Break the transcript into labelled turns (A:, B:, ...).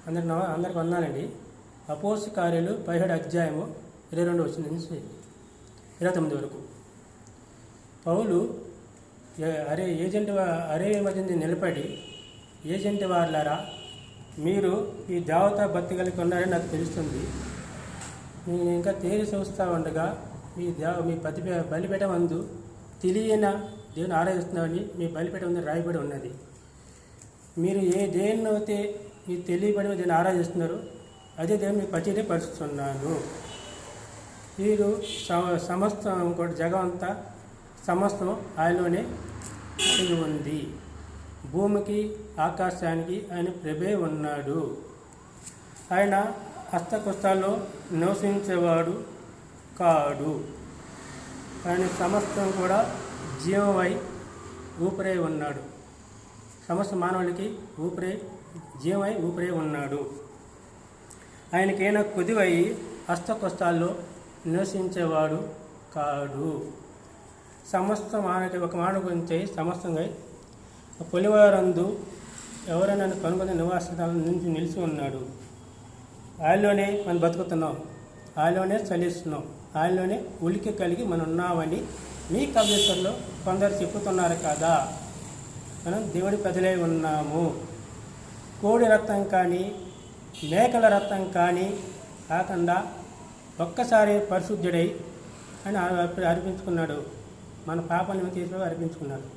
A: అందరికి వందాలండి. అపోస్తల కార్యాలు 17 అధ్యాయము 22 వచ్చిన నుంచి 29 వరకు. పౌలు అరే మధ్య నిలబడి, ఏజెంట్ వారులారా, మీరు ఈ దేవతా భక్తి కలిగి ఉన్నారని నాకు తెలుస్తుంది. నేను ఇంకా తేలి చూస్తూ ఉండగా మీ బలిపీఠ మందు తెలియన దేవుని ఆరాధిస్తున్నామని మీ బలిపీఠ మందు రాయబడి ఉన్నది. మీరు ఏ దేవుని అయితే మీరు తెలియబడి దేవుని ఆరాధిస్తున్నారు, అదే దేవుని మీకు పరుస్తున్నాను. వీరు సమస్తం కూడా జగం అంతా సమస్తం ఆయనలోనే కలిగి ఉంది. భూమికి ఆకాశానికి ఆయన ప్రభే ఉన్నాడు. ఆయన హస్తకుస్తాల్లో నివసించేవాడు కాడు. ఆయన సమస్తం కూడా జీవమై ఊపిరై ఉన్నాడు. సమస్త మానవులకి జీవమై ఊపిరై ఉన్నాడు. ఆయనకైనా కొద్దివై హస్తకుస్తాల్లో నివసించేవాడు కాడు. సమస్త మానవుడికి ఒక మానవ గురించి సమస్తంగా పొలివారందు ఎవరైనా కనుగొని నివాసస్థానం నుంచి నిలిచి ఉన్నాడు. ఆయనలోనే మనం బతుకుతున్నాం, ఆయనలోనే చలిస్తున్నాం, ఆయనలోనే ఉలికి కలిగి మనం ఉన్నామని మీ కవిత్వంలో కొందరు చెప్పుతున్నారు కదా. మనం దేవుడి ప్రజలై ఉన్నాము. కోడి రక్తం కానీ మేకల రక్తం కానీ కాకుండా ఒక్కసారి పరిశుద్ధుడై అని అర్పించుకున్నాడు. మన పాపాలను తీసుకుని అర్పించుకున్నాడు.